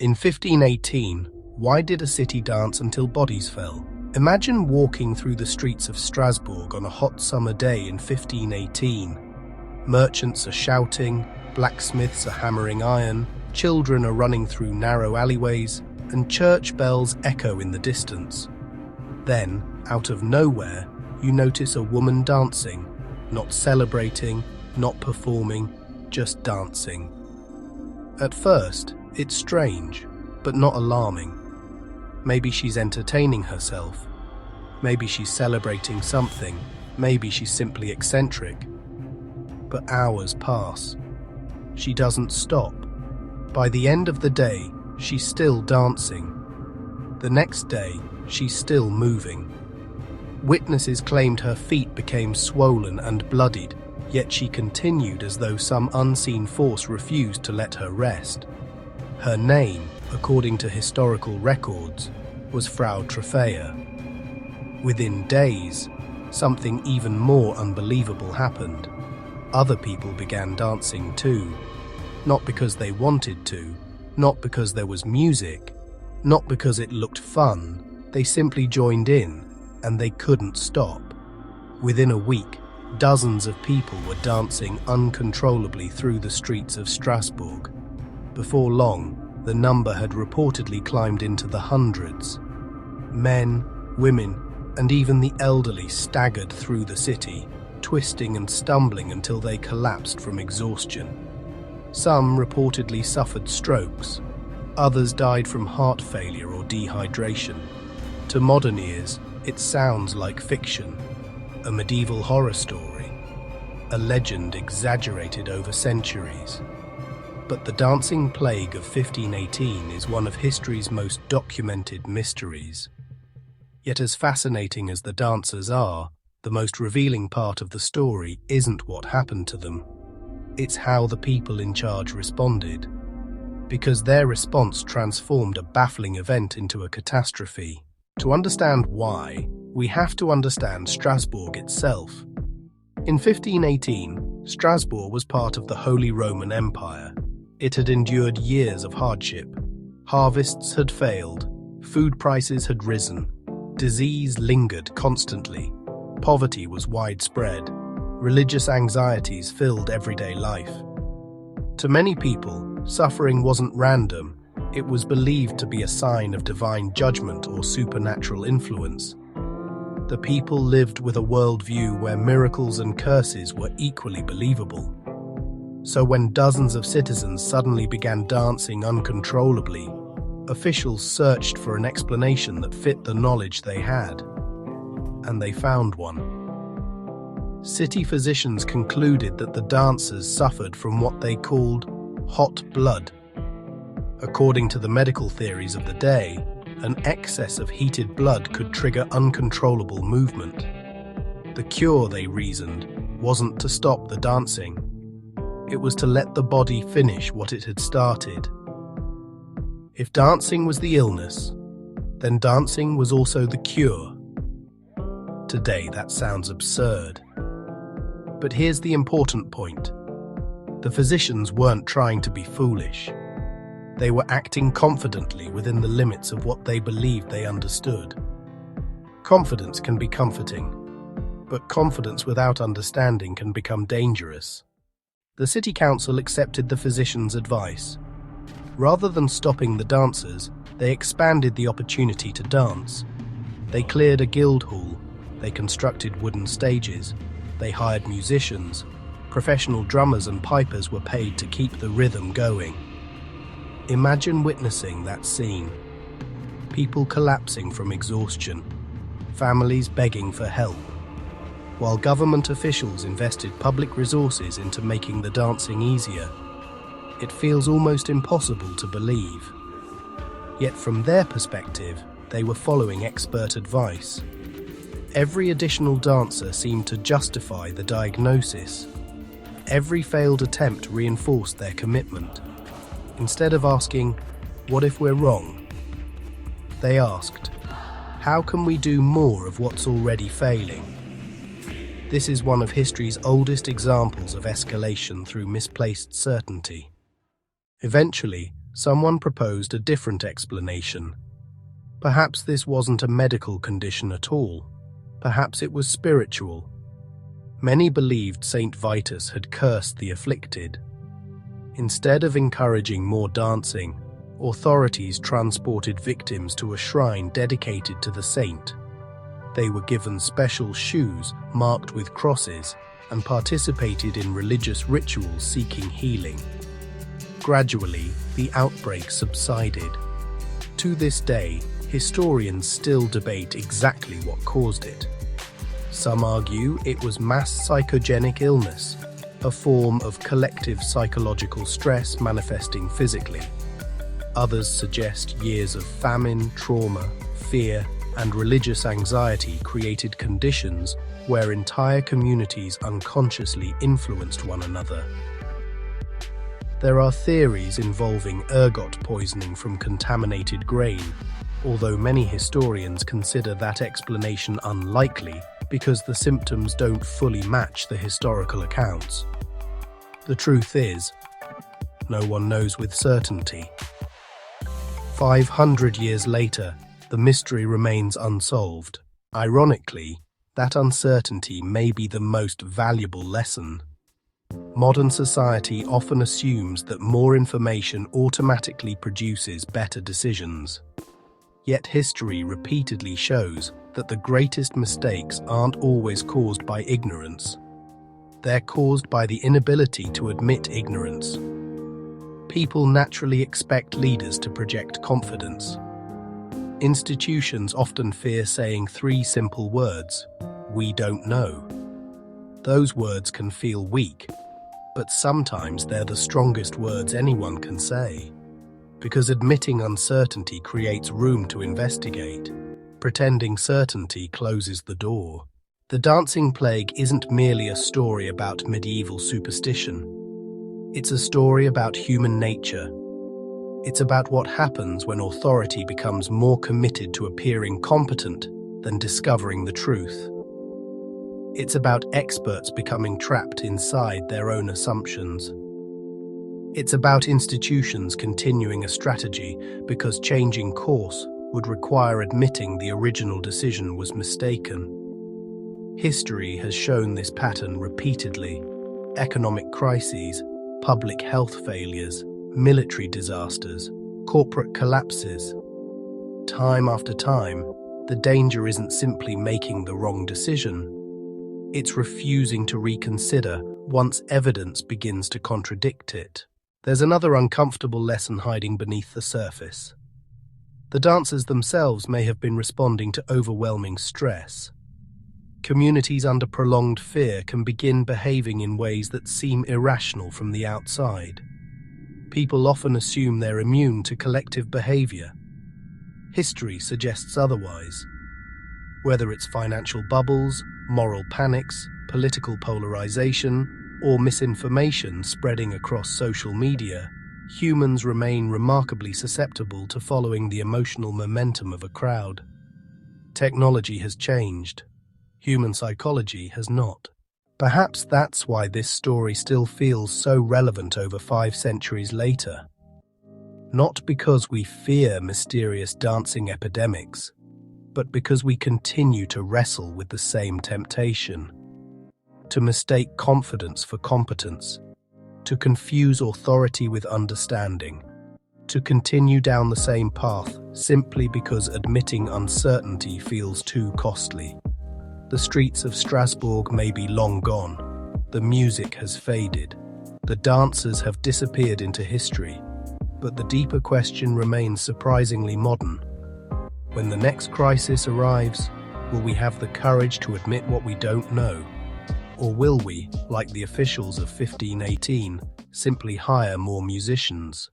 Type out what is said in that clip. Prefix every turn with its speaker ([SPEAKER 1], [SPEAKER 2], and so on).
[SPEAKER 1] In 1518, why did a city dance until bodies fell? Imagine walking through the streets of Strasbourg on a hot summer day in 1518. Merchants are shouting, blacksmiths are hammering iron, children are running through narrow alleyways, and church bells echo in the distance. Then, out of nowhere, you notice a woman dancing, not celebrating, not performing, just dancing. At first, it's strange, but not alarming. Maybe she's entertaining herself. Maybe she's celebrating something. Maybe she's simply eccentric. But hours pass. She doesn't stop. By the end of the day, she's still dancing. The next day, she's still moving. Witnesses claimed her feet became swollen and bloodied, yet she continued as though some unseen force refused to let her rest. Her name, according to historical records, was Frau Trofea. Within days, something even more unbelievable happened. Other people began dancing too, not because they wanted to, not because there was music, not because it looked fun. They simply joined in, and they couldn't stop. Within a week, dozens of people were dancing uncontrollably through the streets of Strasbourg. Before long, the number had reportedly climbed into the hundreds. Men, women, and even the elderly staggered through the city, twisting and stumbling until they collapsed from exhaustion. Some reportedly suffered strokes. Others died from heart failure or dehydration. To modern ears, it sounds like fiction, a medieval horror story, a legend exaggerated over centuries. But the dancing plague of 1518 is one of history's most documented mysteries. Yet as fascinating as the dancers are, the most revealing part of the story isn't what happened to them. It's how the people in charge responded. Because their response transformed a baffling event into a catastrophe. To understand why, we have to understand Strasbourg itself. In 1518, Strasbourg was part of the Holy Roman Empire. It had endured years of hardship. Harvests had failed, food prices had risen, disease lingered constantly, poverty was widespread, religious anxieties filled everyday life. To many people, suffering wasn't random, it was believed to be a sign of divine judgment or supernatural influence. The people lived with a worldview where miracles and curses were equally believable. So when dozens of citizens suddenly began dancing uncontrollably, officials searched for an explanation that fit the knowledge they had. And they found one. City physicians concluded that the dancers suffered from what they called hot blood. According to the medical theories of the day, an excess of heated blood could trigger uncontrollable movement. The cure, they reasoned, wasn't to stop the dancing. It was to let the body finish what it had started. If dancing was the illness, then dancing was also the cure. Today, that sounds absurd. But here's the important point. The physicians weren't trying to be foolish. They were acting confidently within the limits of what they believed they understood. Confidence can be comforting, but confidence without understanding can become dangerous. The city council accepted the physicians' advice. Rather than stopping the dancers, they expanded the opportunity to dance. They cleared a guild hall, they constructed wooden stages, they hired musicians. Professional drummers and pipers were paid to keep the rhythm going. Imagine witnessing that scene. People collapsing from exhaustion, families begging for help, while government officials invested public resources into making the dancing easier. It feels almost impossible to believe. Yet from their perspective, they were following expert advice. Every additional dancer seemed to justify the diagnosis. Every failed attempt reinforced their commitment. Instead of asking, "What if we're wrong?" they asked, "How can we do more of what's already failing?" This is one of history's oldest examples of escalation through misplaced certainty. Eventually, Someone proposed a different explanation. Perhaps this wasn't a medical condition at all. Perhaps it was spiritual. Many believed Saint Vitus had cursed the afflicted. Instead of encouraging more dancing, authorities transported victims to a shrine dedicated to the saint. They were given special shoes marked with crosses and participated in religious rituals seeking healing. Gradually, the outbreak subsided. To this day, historians still debate exactly what caused it. Some argue it was mass psychogenic illness, a form of collective psychological stress manifesting physically. Others suggest years of famine, trauma, fear, and religious anxiety created conditions where entire communities unconsciously influenced one another. There are theories involving ergot poisoning from contaminated grain, although many historians consider that explanation unlikely because the symptoms don't fully match the historical accounts. The truth is, no one knows with certainty. 500 years later, the mystery remains unsolved. Ironically, that uncertainty may be the most valuable lesson. Modern society often assumes that more information automatically produces better decisions. Yet history repeatedly shows that the greatest mistakes aren't always caused by ignorance. They're caused by the inability to admit ignorance. People naturally expect leaders to project confidence. Institutions often fear saying three simple words: "We don't know." Those words can feel weak, but sometimes they're the strongest words anyone can say. Because admitting uncertainty creates room to investigate. Pretending certainty closes the door. The Dancing Plague isn't merely a story about medieval superstition. It's a story about human nature. It's about what happens when authority becomes more committed to appearing competent than discovering the truth. It's about experts becoming trapped inside their own assumptions. It's about institutions continuing a strategy because changing course would require admitting the original decision was mistaken. History has shown this pattern repeatedly. Economic crises, public health failures, military disasters, corporate collapses. Time after time, the danger isn't simply making the wrong decision. It's refusing to reconsider once evidence begins to contradict it. There's another uncomfortable lesson hiding beneath the surface. The dancers themselves may have been responding to overwhelming stress. Communities under prolonged fear can begin behaving in ways that seem irrational from the outside. People often assume they're immune to collective behavior. History suggests otherwise. Whether it's financial bubbles, moral panics, political polarization, or misinformation spreading across social media, humans remain remarkably susceptible to following the emotional momentum of a crowd. Technology has changed. Human psychology has not. Perhaps that's why this story still feels so relevant over 5 centuries later. Not because we fear mysterious dancing epidemics, but because we continue to wrestle with the same temptation. To mistake confidence for competence, to confuse authority with understanding, to continue down the same path simply because admitting uncertainty feels too costly. The streets of Strasbourg may be long gone, the music has faded, the dancers have disappeared into history, but the deeper question remains surprisingly modern. When the next crisis arrives, will we have the courage to admit what we don't know? Or will we, like the officials of 1518, simply hire more musicians?